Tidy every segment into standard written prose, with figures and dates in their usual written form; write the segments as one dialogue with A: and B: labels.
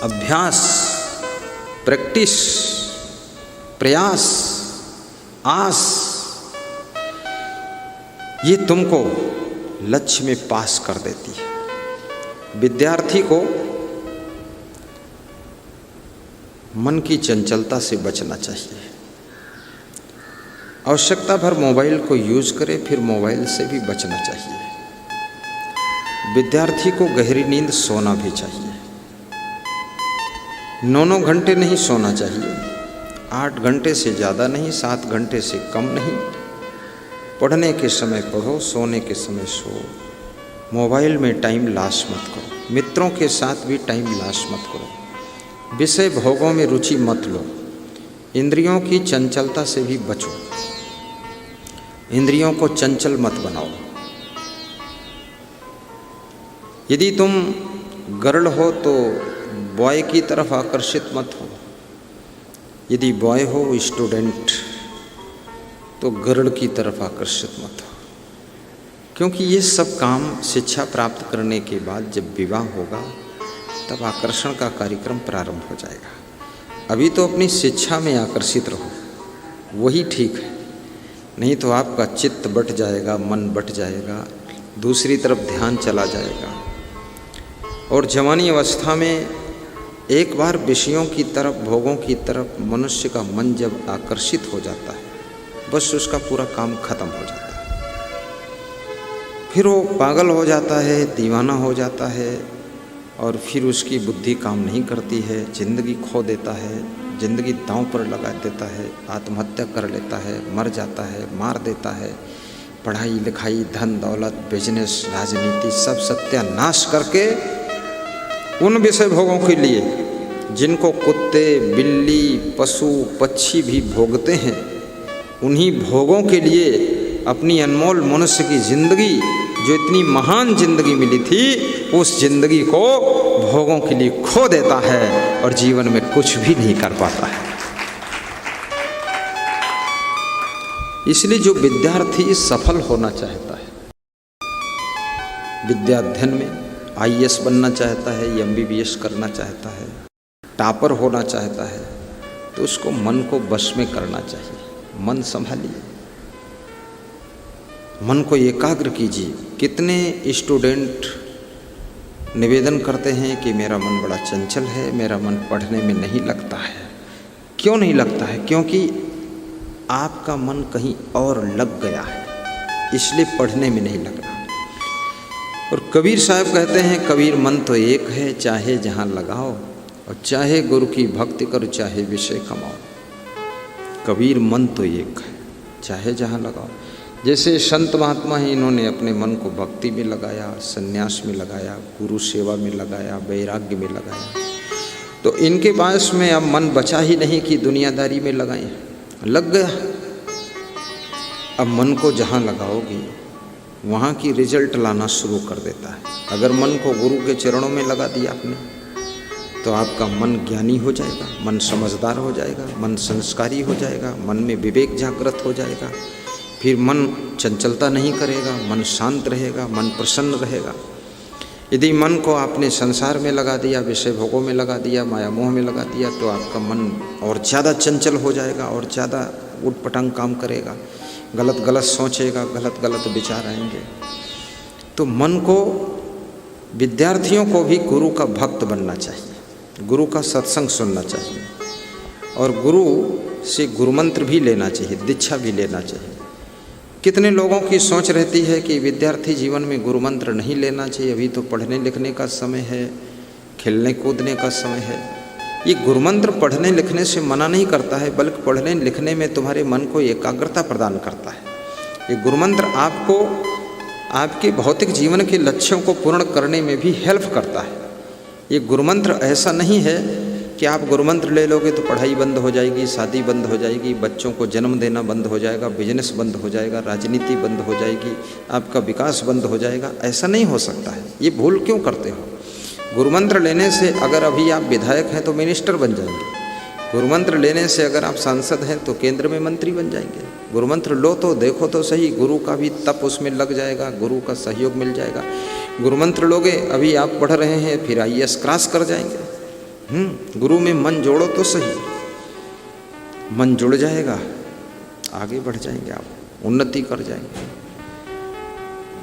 A: अभ्यास, प्रैक्टिस, प्रयास, आस, ये तुमको लक्ष्य में पास कर देती है। विद्यार्थी को मन की चंचलता से बचना चाहिए। आवश्यकता भर मोबाइल को यूज करे, फिर मोबाइल से भी बचना चाहिए। विद्यार्थी को गहरी नींद सोना भी चाहिए। 9-9 घंटे नहीं सोना चाहिए, 8 घंटे से ज़्यादा नहीं, 7 घंटे से कम नहीं। पढ़ने के समय पढ़ो, सोने के समय सो। मोबाइल में टाइम लॉस मत करो, मित्रों के साथ भी टाइम लॉस मत करो। विषय भोगों में रुचि मत लो। इंद्रियों की चंचलता से भी बचो, इंद्रियों को चंचल मत बनाओ। यदि तुम गर्ल हो तो बॉय की तरफ आकर्षित मत हो, यदि बॉय हो स्टूडेंट तो गर्ल की तरफ आकर्षित मत हो, क्योंकि ये सब काम शिक्षा प्राप्त करने के बाद जब विवाह होगा तब आकर्षण का कार्यक्रम प्रारंभ हो जाएगा। अभी तो अपनी शिक्षा में आकर्षित रहो, वही ठीक है। नहीं तो आपका चित्त बट जाएगा, मन बट जाएगा, दूसरी तरफ ध्यान चला जाएगा। और जवानी अवस्था में एक बार विषयों की तरफ, भोगों की तरफ मनुष्य का मन जब आकर्षित हो जाता है, बस उसका पूरा काम खत्म हो जाता है। फिर वो पागल हो जाता है, दीवाना हो जाता है, और फिर उसकी बुद्धि काम नहीं करती है, जिंदगी खो देता है, जिंदगी दांव पर लगा देता है, आत्महत्या कर लेता है, मर जाता है, मार देता है। पढ़ाई लिखाई, धन दौलत, बिजनेस, राजनीति सब सत्यानाश करके उन विषय भोगों के लिए जिनको कुत्ते, बिल्ली, पशु, पक्षी भी भोगते हैं, उन्हीं भोगों के लिए अपनी अनमोल मनुष्य की जिंदगी, जो इतनी महान जिंदगी मिली थी, उस जिंदगी को भोगों के लिए खो देता है और जीवन में कुछ भी नहीं कर पाता है। इसलिए जो विद्यार्थी सफल होना चाहता है, विद्या अध्ययन में IAS बनना चाहता है, MBBS करना चाहता है, टॉपर होना चाहता है, तो उसको मन को वश में करना चाहिए। मन संभालिए, मन को एकाग्र कीजिए। कितने स्टूडेंट निवेदन करते हैं कि मेरा मन बड़ा चंचल है, मेरा मन पढ़ने में नहीं लगता है। क्यों नहीं लगता है? क्योंकि आपका मन कहीं और लग गया है, इसलिए पढ़ने में नहीं लग रहा। और कबीर साहब कहते हैं, कबीर मन तो एक है, चाहे जहाँ लगाओ, और चाहे गुरु की भक्ति करो, चाहे विषय कमाओ। कबीर मन तो एक है, चाहे जहाँ लगाओ। जैसे संत महात्मा हैं, इन्होंने अपने मन को भक्ति में लगाया, संन्यास में लगाया, गुरु सेवा में लगाया, वैराग्य में लगाया। तो इनके पास में अब मन बचा ही नहीं कि दुनियादारी में लगाएं, लग गया। अब मन को जहाँ लगाओगे वहाँ की रिजल्ट लाना शुरू कर देता है। अगर मन को गुरु के चरणों में लगा दिया आपने, तो आपका मन ज्ञानी हो जाएगा, मन समझदार हो जाएगा, मन संस्कारी हो जाएगा, मन में विवेक जागृत हो जाएगा। फिर मन चंचलता नहीं करेगा, मन शांत रहेगा, मन प्रसन्न रहेगा। यदि मन को आपने संसार में लगा दिया, विषय भोगों में लगा दिया, माया मोह में लगा दिया, तो आपका मन और ज़्यादा चंचल हो जाएगा और ज़्यादा उटपटांग काम करेगा, गलत गलत सोचेगा, गलत गलत विचार आएंगे। तो मन को, विद्यार्थियों को भी गुरु का भक्त बनना चाहिए, गुरु का सत्संग सुनना चाहिए, और गुरु से गुरुमंत्र भी लेना चाहिए, दीक्षा भी लेना चाहिए। कितने लोगों की सोच रहती है कि विद्यार्थी जीवन में गुरुमंत्र नहीं लेना चाहिए, अभी तो पढ़ने लिखने का समय है, खेलने कूदने का समय है। ये गुरुमंत्र पढ़ने लिखने से मना नहीं करता है, बल्कि पढ़ने लिखने में तुम्हारे मन को एकाग्रता प्रदान करता है। ये गुरुमंत्र आपको आपके भौतिक जीवन के लक्ष्यों को पूर्ण करने में भी हेल्प करता है। ये गुरुमंत्र ऐसा नहीं है कि आप गुरुमंत्र ले लोगे तो पढ़ाई बंद हो जाएगी, शादी बंद हो जाएगी, बच्चों को जन्म देना बंद हो जाएगा, बिजनेस बंद हो जाएगा, राजनीति बंद हो जाएगी, आपका विकास बंद हो जाएगा। ऐसा नहीं हो सकता है। ये भूल क्यों करते हो? गुरुमंत्र लेने से अगर अभी आप विधायक हैं तो मिनिस्टर बन जाएंगे, गुरुमंत्र लेने से अगर आप सांसद हैं तो केंद्र में मंत्री बन जाएंगे। गुरुमंत्र लो तो देखो तो सही, गुरु का भी तप उसमें लग जाएगा, गुरु का सहयोग मिल जाएगा। गुरुमंत्र लोगे, अभी आप पढ़ रहे हैं, फिर IAS क्रॉस कर जाएंगे, गुरु में मन जोड़ो तो सही, मन जुड़ जाएगा, आगे बढ़ जाएंगे आप, उन्नति कर जाएंगे।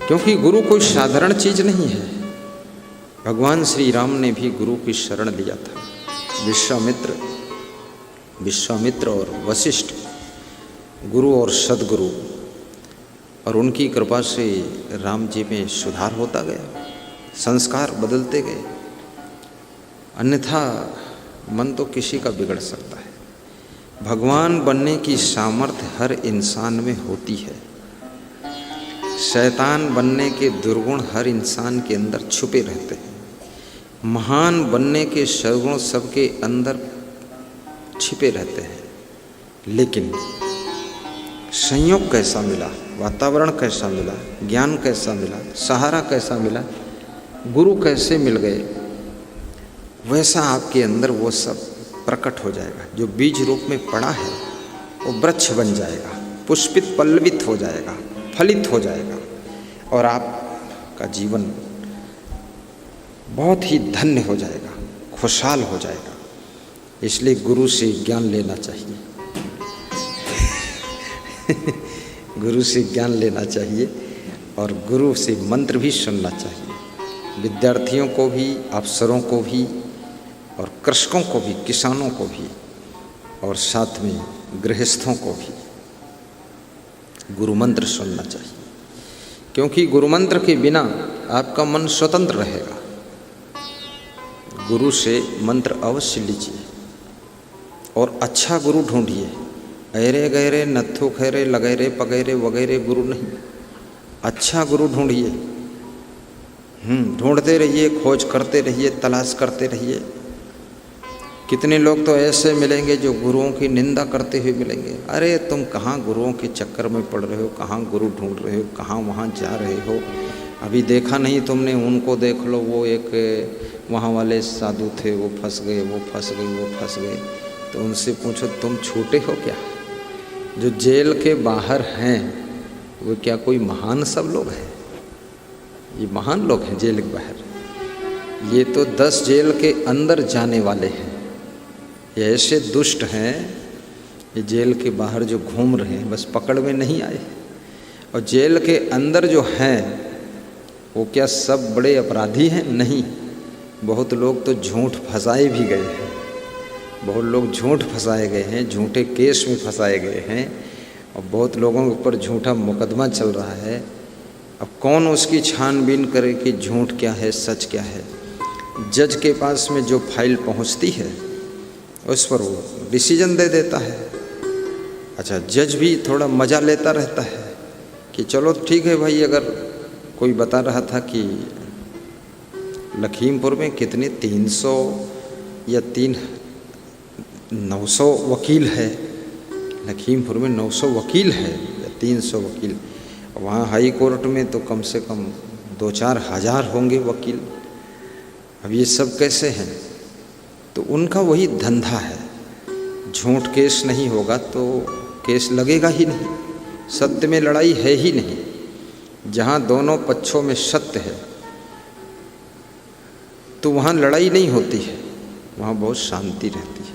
A: क्योंकि गुरु कोई साधारण चीज नहीं है। भगवान श्री राम ने भी गुरु की शरण लिया था। विश्वामित्र और वशिष्ठ, गुरु और सदगुरु, और उनकी कृपा से राम जी में सुधार होता गया, संस्कार बदलते गए। अन्यथा मन तो किसी का बिगड़ सकता है। भगवान बनने की सामर्थ्य हर इंसान में होती है। शैतान बनने के दुर्गुण हर इंसान के अंदर छुपे रहते हैं। महान बनने के सद्गुण सबके अंदर छिपे रहते हैं। लेकिन संयोग कैसा मिला, वातावरण कैसा मिला, ज्ञान कैसा मिला, सहारा कैसा मिला, गुरु कैसे मिल गए, वैसा आपके अंदर वो सब प्रकट हो जाएगा। जो बीज रूप में पड़ा है वो वृक्ष बन जाएगा, पुष्पित पल्लवित हो जाएगा, फलित हो जाएगा, और आपका जीवन बहुत ही धन्य हो जाएगा, खुशहाल हो जाएगा। इसलिए गुरु से ज्ञान लेना चाहिए। गुरु से ज्ञान लेना चाहिए और गुरु से मंत्र भी सुनना चाहिए। विद्यार्थियों को भी, अफसरों को भी, और कृषकों को भी, किसानों को भी, और साथ में गृहस्थों को भी गुरु मंत्र सुनना चाहिए। क्योंकि गुरु मंत्र के बिना आपका मन स्वतंत्र रहेगा। गुरु से मंत्र अवश्य लीजिए और अच्छा गुरु ढूंढिए। ऐरे गहरे नत्थु खैरे लगैरे पगैरे वगैरह गुरु नहीं, अच्छा गुरु ढूंढिए। ढूंढते रहिए, खोज करते रहिए, तलाश करते रहिए। कितने लोग तो ऐसे मिलेंगे जो गुरुओं की निंदा करते हुए मिलेंगे। अरे तुम कहाँ गुरुओं के चक्कर में पड़ रहे हो, कहाँ गुरु ढूंढ रहे हो, कहाँ वहाँ जा रहे हो, अभी देखा नहीं तुमने, उनको देख लो, वो एक वहाँ वाले साधु थे, वो फंस गए, वो फंस गए, वो फंस गए। तो उनसे पूछो तुम छूटे हो क्या? जो जेल के बाहर हैं वो क्या कोई महान सब लोग हैं? ये महान लोग हैं जेल के बाहर। ये तो 10 जेल के अंदर जाने वाले हैं। ये ऐसे दुष्ट हैं, ये जेल के बाहर जो घूम रहे हैं बस पकड़ में नहीं आए। और जेल के अंदर जो हैं वो क्या सब बड़े अपराधी हैं? नहीं, बहुत लोग तो झूठ फंसाए भी गए हैं। बहुत लोग झूठ फंसाए गए हैं, झूठे केस में फंसाए गए हैं, और बहुत लोगों के ऊपर झूठा मुकदमा चल रहा है। अब कौन उसकी छानबीन करे कि झूठ क्या है, सच क्या है? जज के पास में जो फाइल पहुंचती है उस पर वो डिसीजन दे देता है। अच्छा, जज भी थोड़ा मज़ा लेता रहता है कि चलो ठीक है भाई, अगर कोई बता रहा था कि लखीमपुर में कितने 300 या 900 वकील है, लखीमपुर में 900 वकील है या 300 वकील, वहाँ हाई कोर्ट में तो कम से कम 2-4 हज़ार होंगे वकील। अब ये सब कैसे हैं? तो उनका वही धंधा है। झूठ केस नहीं होगा तो केस लगेगा ही नहीं, सत्य में लड़ाई है ही नहीं। जहाँ दोनों पक्षों में सत्य है तो वहाँ लड़ाई नहीं होती है, वहाँ बहुत शांति रहती है।